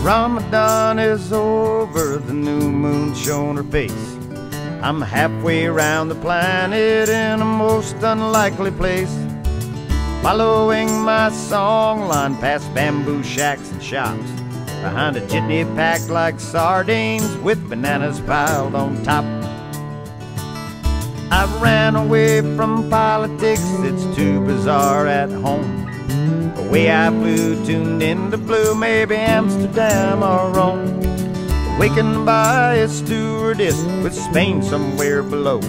Ramadan is over, the new moon shone her face. I'm halfway around the planet in a most unlikely place, following my song line past bamboo shacks and shops, behind a jitney packed like sardines with bananas piled on top. I ran away from politics, it's too bizarre at home. Away I flew, tuned into blue, maybe Amsterdam or Rome. Awakened by a stewardess with Spain somewhere below.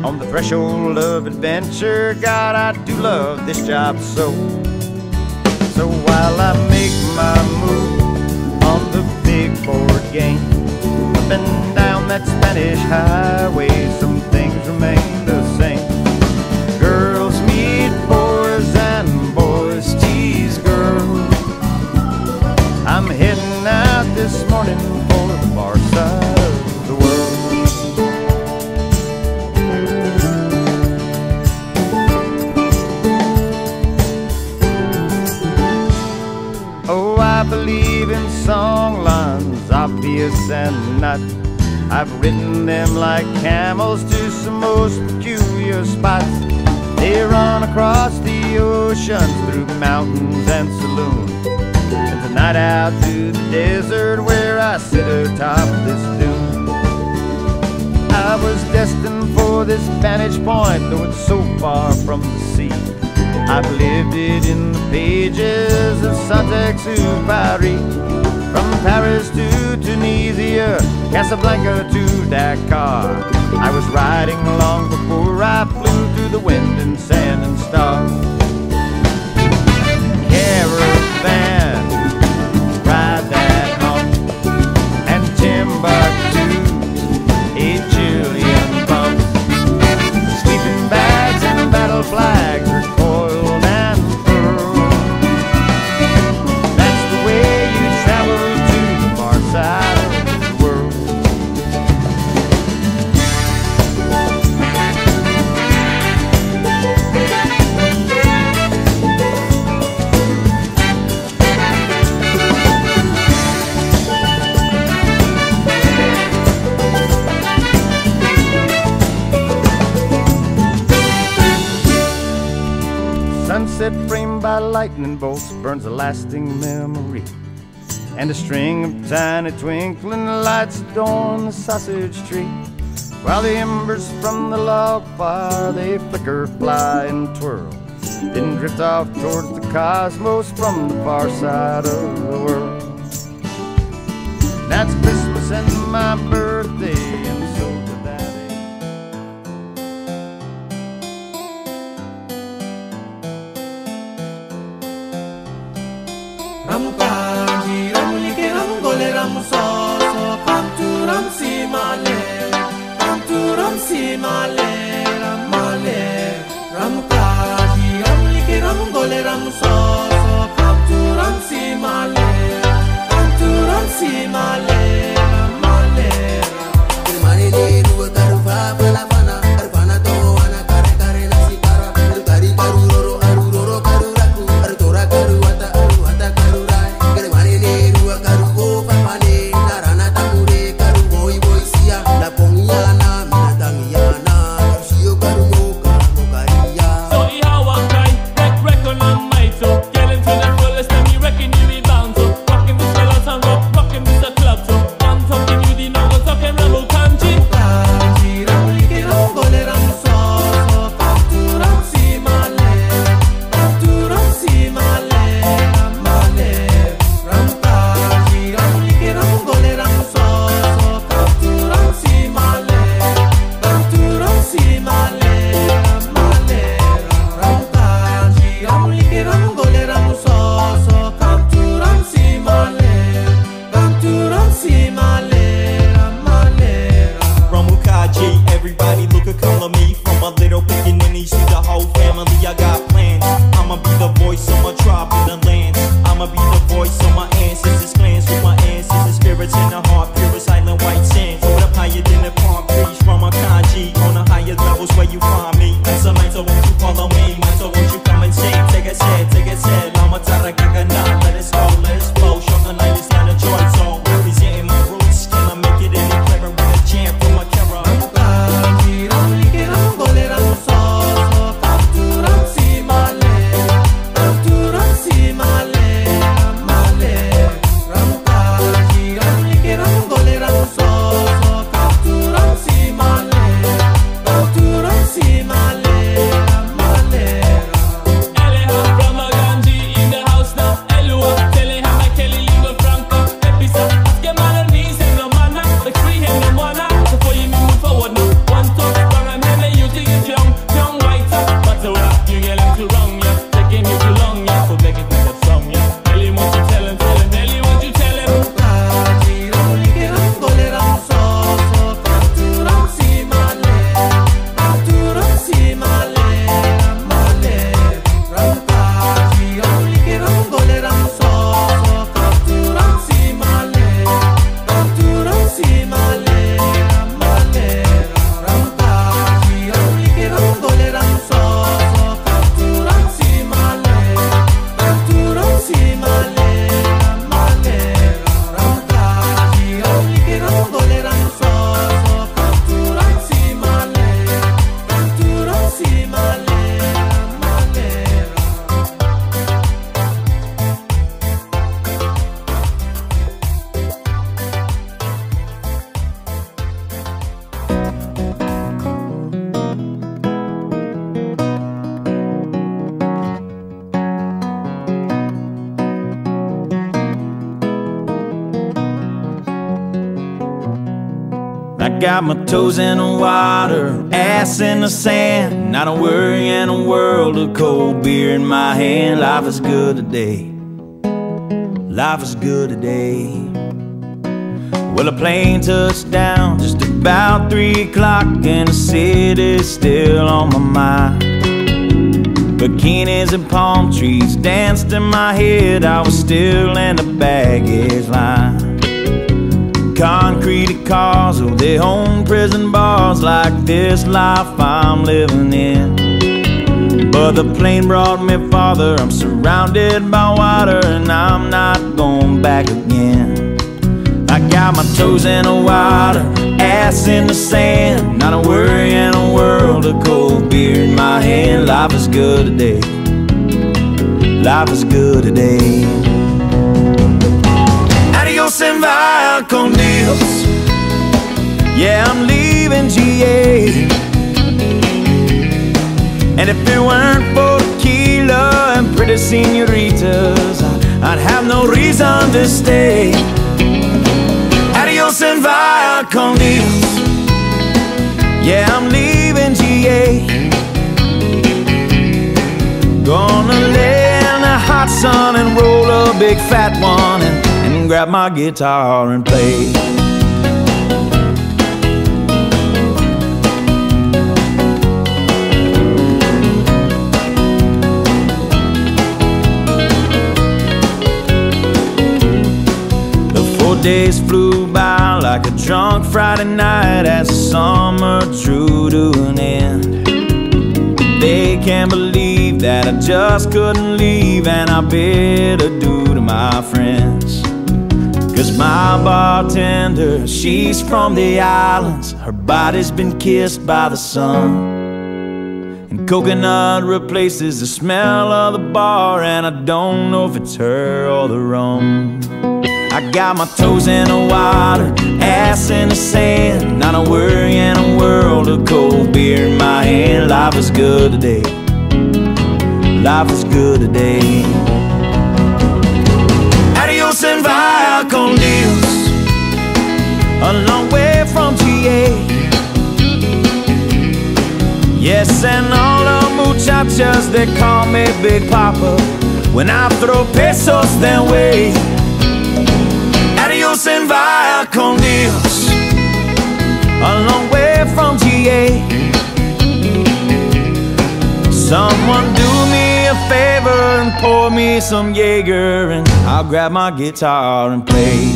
On the threshold of adventure, God, I do love this job so. So while I make my move on the big board game, up and down that Spanish highway, some things remain the same. Girls meet boys and boys tease girls. I'm heading out this morning for the far side of the world. Oh, I believe in song lines, obvious and not. I've written them like camels to some most peculiar spots. They run across the oceans, through mountains and saloons, and tonight out to the desert where I sit atop this dune. I was destined for this vantage point, though it's so far from the sea. I've lived it in the pages of Saint-Exupéry. From Paris to Tunisia, Casablanca to Dakar, I was riding along before I flew through the wind and sand and stars. Caravan, ride that hump, and Timbuktu, 8 Chilean bumps. Sleeping bags and battle flags are coiled and furled. That's the way you travel to the far side of the world. Sunset framed by lightning bolts burns a lasting memory, and a string of tiny twinkling lights adorn the sausage tree, while the embers from the log fire they flicker, fly and twirl, then drift off towards the cosmos from the far side of the world. That's Christmas and my birthday, and so to that Ram kaji, ram like, ram gole, ram so, come to ram si male, come to ram si male, ram male. Ram kaji, ram like, ram gole, ram so, come to ram si male, come to ram si male, ram male. Mane le ruwa karuva bala bana, karvana to ana kare kare nasi kara, kari karuro aruro karuraku, artora karuata aruata karurai. Kare mane le ruwa karuvo papale, narana tamure karuvo iboisia, la pongiana mina tangiana. So might so won't you call on me? Might so won't you come and shake? Take it sad. Lama tara gagana. Let it go, let it flow. Show the night is not a choice. So representing my roots. Can I make it any clearer with a chant for my camera? I got my toes in the water, ass in the sand, not a worry in a world of cold beer in my hand. Life is good today, life is good today. Well, a plane touched down just about 3 o'clock, and the city's still on my mind. Bikinis and palm trees danced in my head, I was still in the baggage line. Concrete cars, oh, they own prison bars like this life I'm living in. But the plane brought me farther, I'm surrounded by water, and I'm not going back again. I got my toes in the water, ass in the sand, not a worry in a world of cold beer in my hand. Life is good today, life is good today. Adios and via con Dios. Yeah, I'm leaving GA. And if it weren't for tequila and pretty senoritas, I'd have no reason to stay. Adios and via con Dios. Yeah, I'm leaving GA. Gonna lay in the hot sun and roll a big fat one and grab my guitar and play. The 4 days flew by like a drunk Friday night as the summer drew to an end. They can't believe that I just couldn't leave, and I bid adieu to my friends. Cause my bartender, she's from the islands, her body's been kissed by the sun, and coconut replaces the smell of the bar, and I don't know if it's her or the rum. I got my toes in the water, ass in the sand, not a worry in a world of cold beer in my hand. Life is good today, life is good today. Adios and via con Dios, a long way from GA. Yes, and all the muchachas, they call me Big Papa when I throw pesos their way. Adios and via con Dios, a long way from GA. Someone do me a favor and pour me some Jaeger, and I'll grab my guitar and play.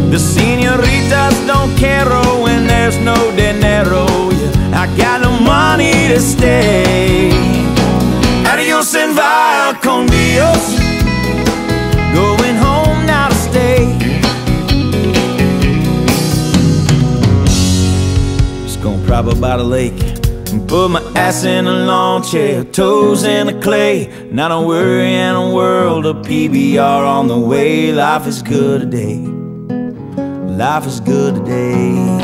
The senoritas don't care when there's no dinero. Yeah, I got no money to stay. Adios and vaya con Dios. Going home now to stay. Just gonna prop up by the lake and put my ass in a lawn chair, toes in the clay. Not a worry in a world of PBR on the way. Life is good today. Life is good today.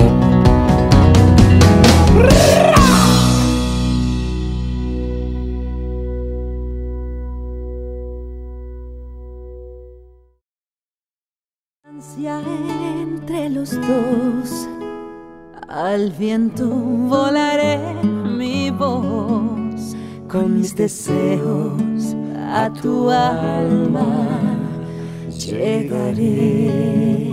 Entre los dos, al viento volaré mi voz, con mis deseos a tu alma llegaré.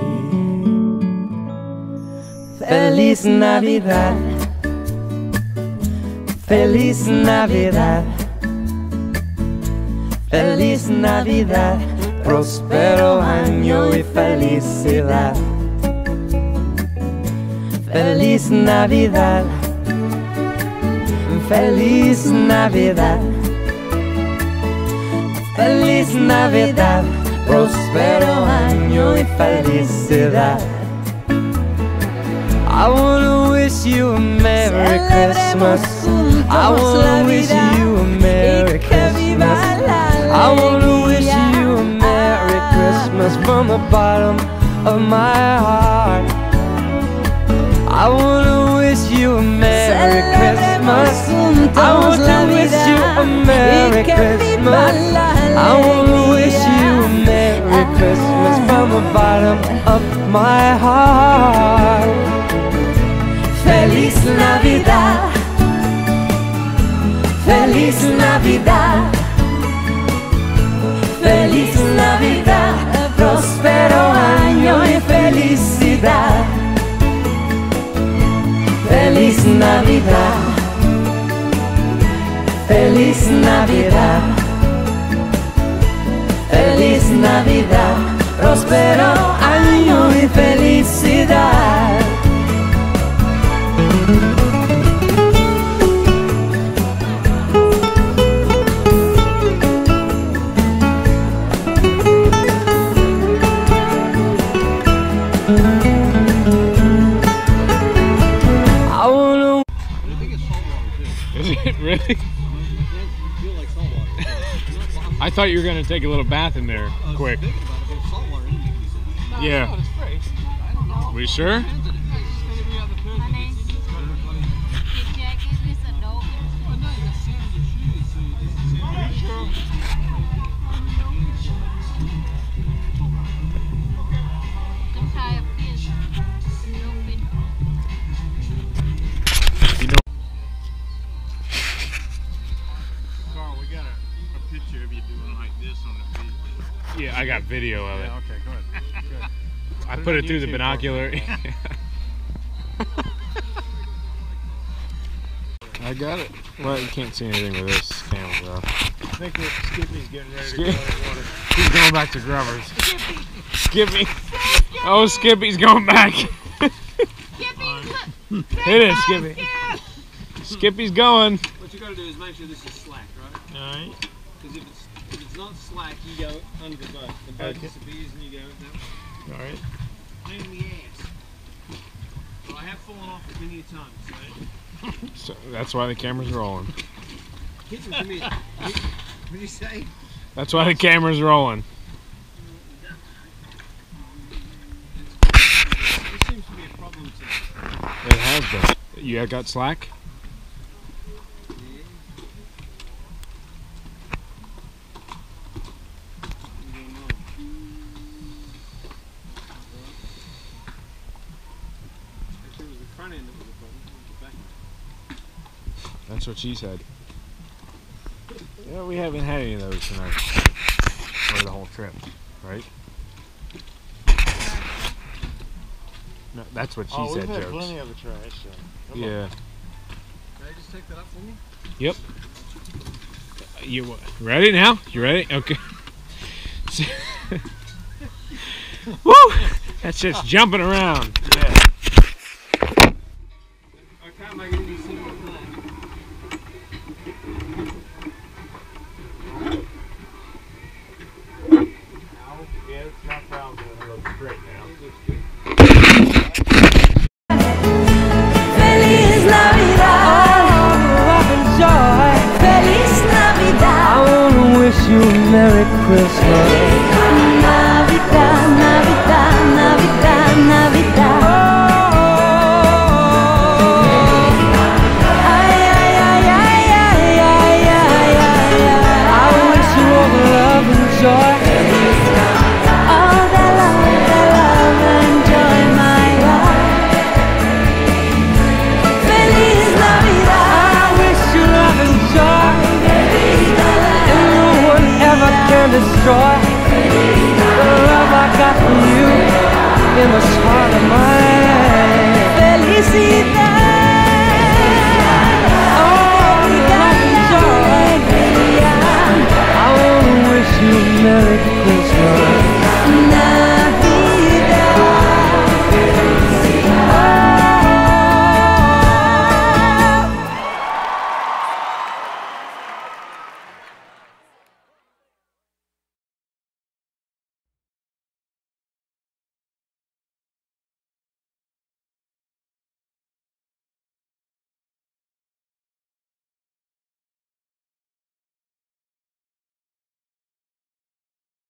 Feliz Navidad, feliz Navidad, feliz Navidad. Próspero año y felicidad. Feliz Navidad, feliz Navidad, feliz Navidad. Próspero año y felicidad. I wanna wish you a Merry Christmas. I wanna wish you a Merry Christmas. I wanna wish you a Merry Christmas from the bottom of my heart. I wanna wish you a Merry Christmas. I want to wish you a Merry Christmas. I wanna wish you a Merry Christmas from the bottom of my heart. Feliz Navidad, feliz Navidad, feliz Navidad, próspero año y felicidad. Feliz Navidad, feliz Navidad, feliz Navidad, próspero año y felicidad. Really? I thought you were gonna take a little bath in there, quick. Yeah. We sure? Yeah, I got video of it. Yeah, okay, good. Good. I put it through the binocular. I got it. Well, you can't see anything with this camera, though. I think Skippy's getting ready to go in the water. He's going back to Grubbers. Skippy. Oh, Skippy's going back. Hit it, Skippy. Skippy's going. What you gotta do is make sure this is slack, right? Alright. Because if it's not slack, you go under the boat. The boat disappears and you go that way. Alright. Pain in the ass. Well, I have fallen off many a time, so. So that's why the camera's rolling. Listen to me. What did you say? That's why the camera's rolling. This seems to be a problem today. It has been. You got slack? That's what she said. Yeah, we haven't had any of those tonight. Or the whole trip, right? No, that's what she said, we've had Jokes. plenty of the trash, so. Come Yeah. on. Can I just take that up for me? Yep. You ready now? You ready? Okay. Woo! That's just jumping around.